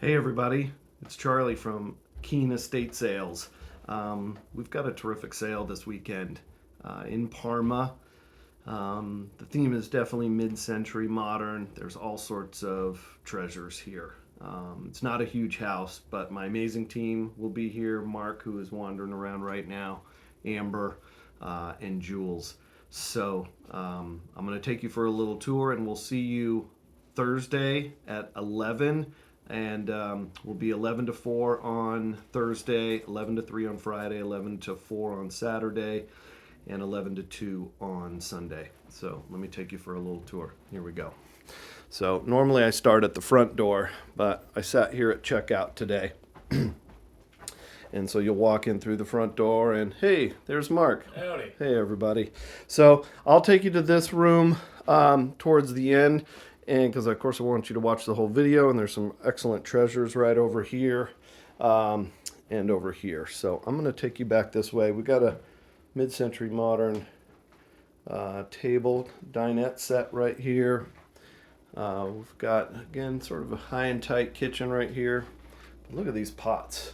Hey everybody, it's Charlie from Keene Estate Sales. We've got a terrific sale this weekend in Parma. The theme is definitely mid-century modern. There's all sorts of treasures here. It's not a huge house, but my amazing team will be here. Mark, who is wandering around right now, Amber, and Jules. I'm going to take you for a little tour, and we'll see you Thursday at 11, and we'll be 11 to 4 on Thursday, 11 to 3 on Friday, 11 to 4 on Saturday, and 11 to 2 on Sunday. So let me take you for a little tour. Here we go. So normally I start at the front door, but I sat here at checkout today. And so you'll walk in through the front door and hey, there's Mark. Howdy. Hey everybody. So I'll take you to this room towards the end, and because of course I want you to watch the whole video, and there's some excellent treasures right over here and over here. So I'm going to take you back this way. We got a mid-century modern table dinette set right here. We've got, again, sort of a high and tight kitchen right here. But look at these pots.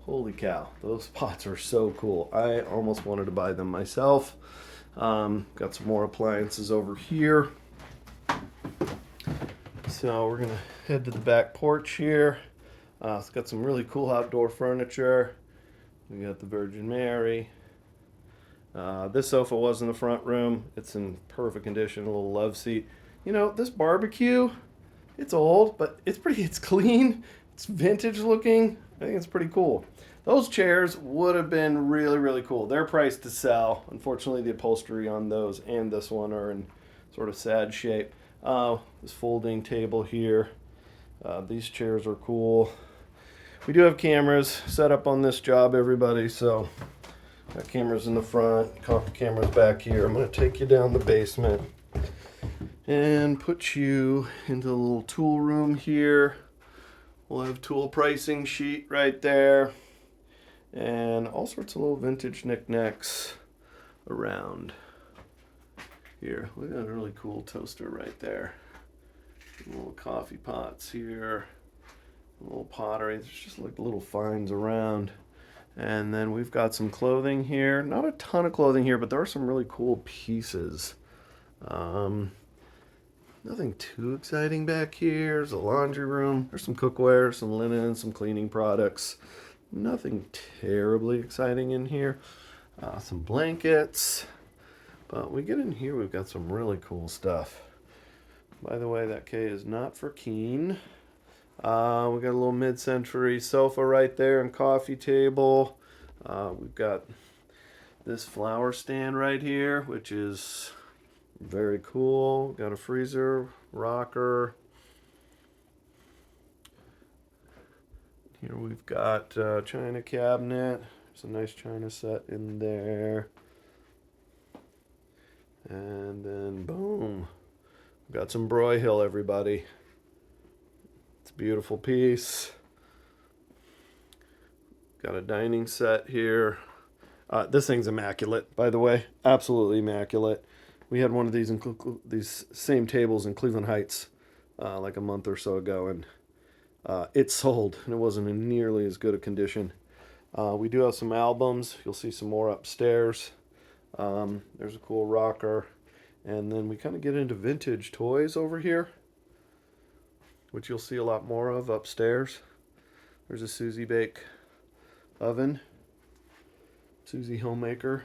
Holy cow, those pots are so cool. I almost wanted to buy them myself. Got some more appliances over here. So we're gonna head to the back porch here. It's got some really cool outdoor furniture. We got the Virgin Mary. This sofa was in the front room. It's in perfect condition, a little love seat. You know, this barbecue, it's old, but it's clean. It's vintage looking. I think it's pretty cool. Those chairs would have been really, really cool. They're priced to sell. Unfortunately, the upholstery on those and this one are in sort of sad shape. This folding table here. These chairs are cool. We do have cameras set up on this job, everybody. So, got cameras in the front, cameras back here. I'm going to take you down the basement and put you into the little tool room here. We'll have tool pricing sheet right there, and all sorts of little vintage knickknacks around here. We got a really cool toaster right there. Little coffee pots here, little pottery. There's just like little finds around. And then we've got some clothing here. Not a ton of clothing here, but there are some really cool pieces. Nothing too exciting back here. There's a laundry room. There's some cookware, some linen, some cleaning products. Nothing terribly exciting in here. Some blankets. But we get in here, we've got some really cool stuff. By the way, that K is not for Keene. We got a little mid-century sofa right there and coffee table. We've got this flower stand right here, which is very cool. Got a freezer, rocker. Here we've got a china cabinet. There's a nice china set in there. And then boom, we've got some Broyhill, everybody. It's a beautiful piece. Got a dining set here. This thing's immaculate, by the way. Absolutely immaculate. We had one of these these same tables in Cleveland Heights like a month or so ago, and it sold, and it wasn't in nearly as good a condition. We do have some albums. You'll see some more upstairs. There's a cool rocker, and then we kind of get into vintage toys over here, which you'll see a lot more of upstairs. There's a Susie Bake oven, Susie Homemaker.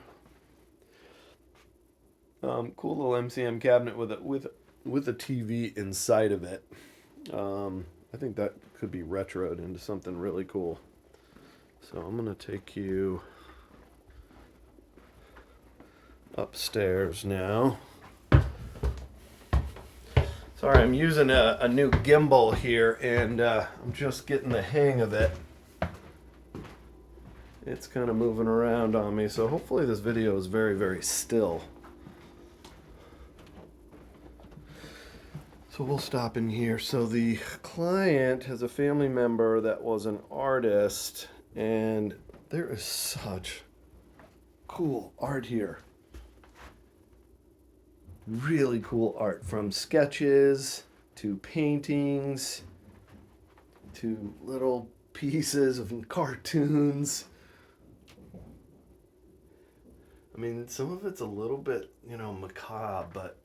Cool little MCM cabinet with a TV inside of it. I think that could be retroed into something really cool. So I'm gonna take you upstairs now. Sorry, I'm using a new gimbal here, and I'm just getting the hang of it. It's kind of moving around on me, so hopefully this video is very, very still. So we'll stop in here. So the client has a family member that was an artist, and there is such cool art here. Really cool art, from sketches to paintings to little pieces of cartoons. I mean, some of it's a little bit, you know, macabre, but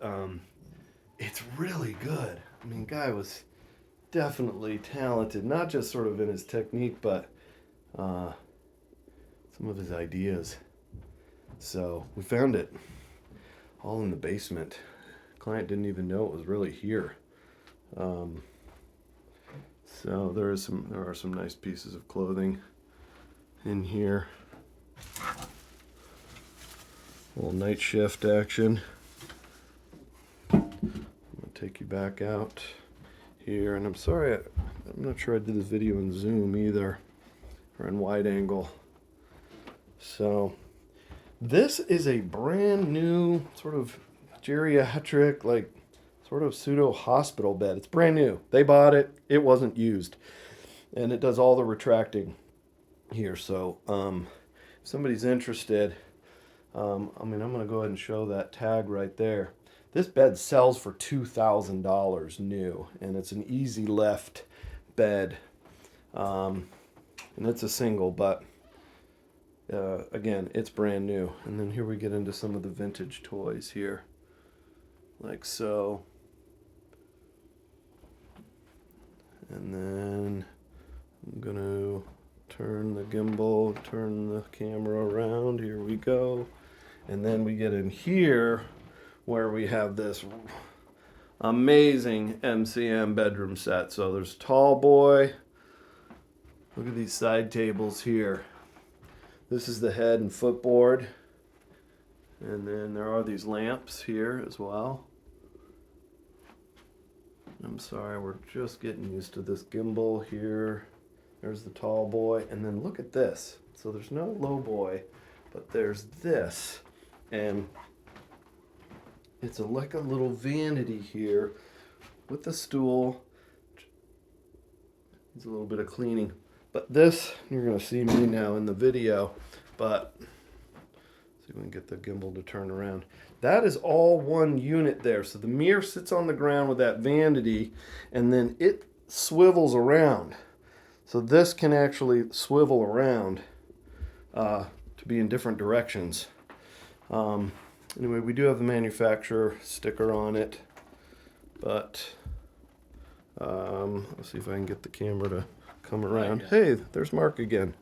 it's really good. I mean, guy was definitely talented, not just sort of in his technique, but some of his ideas. So we found it all in the basement. Client didn't even know it was really here. So there are some nice pieces of clothing in here. A little night shift action. I'm gonna take you back out here, and I'm sorry, I'm not sure I did this video in zoom either, or in wide angle. So this is a brand new sort of geriatric, like sort of pseudo hospital bed. It's brand new. They bought it. It wasn't used, and it does all the retracting here. So if somebody's interested, I mean, I'm going to go ahead and show that tag right there. This bed sells for $2,000 new, and it's an easy lift bed, and it's a single, but again, it's brand new. And then here we get into some of the vintage toys here, like so. And then I'm going to turn the gimbal, turn the camera around. Here we go. And then we get in here where we have this amazing MCM bedroom set. So there's Tall Boy. Look at these side tables here. This is the head and footboard. And then there are these lamps here as well. I'm sorry, we're just getting used to this gimbal here. There's the Tall Boy. And then look at this. So there's no Low Boy, but there's this. And it's like a little vanity here with the stool. It's a little bit of cleaning. But this, you're going to see me now in the video, but see if we can get the gimbal to turn around. That is all one unit there. So the mirror sits on the ground with that vanity, and then it swivels around. So this can actually swivel around to be in different directions. Anyway, we do have the manufacturer sticker on it, but let's see if I can get the camera to come around. Hey, there's Mark again.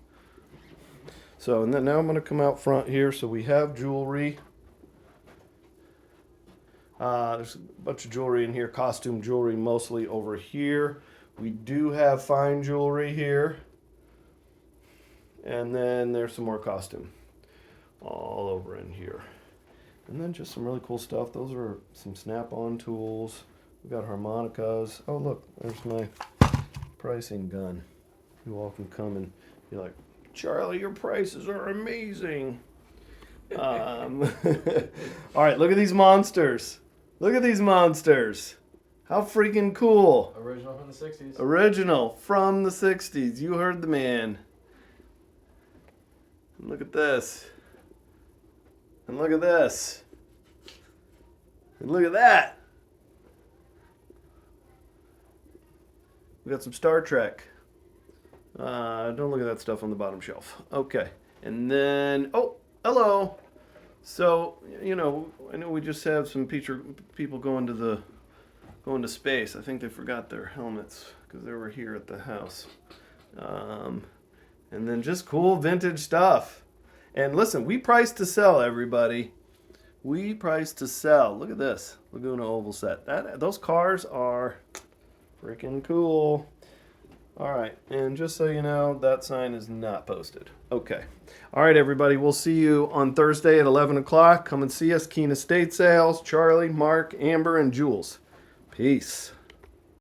So, and then now I'm going to come out front here. So we have jewelry. There's a bunch of jewelry in here, costume jewelry mostly over here. We do have fine jewelry here. And then there's some more costume all over in here. And then just some really cool stuff. Those are some snap-on tools. We've got harmonicas. Oh, look, there's my pricing gun. You all can come and be like, Charlie, your prices are amazing. All right, look at these monsters. Look at these monsters. How freaking cool. Original from the 60s. Original from the 60s. You heard the man. And look at this. And look at this. And look at that. We got some Star Trek. Don't look at that stuff on the bottom shelf. Okay. And then, oh, hello. So, you know, I know we just have some people going to space. I think they forgot their helmets because they were here at the house. And then just cool vintage stuff. And listen, we price to sell, everybody. We price to sell. Look at this Laguna Oval set. Those cars are freaking cool. All right, and just so you know, that sign is not posted. Okay. All right, everybody, we'll see you on Thursday at 11 o'clock. Come and see us, Keene Estate Sales, Charlie, Mark, Amber, and Jules. Peace.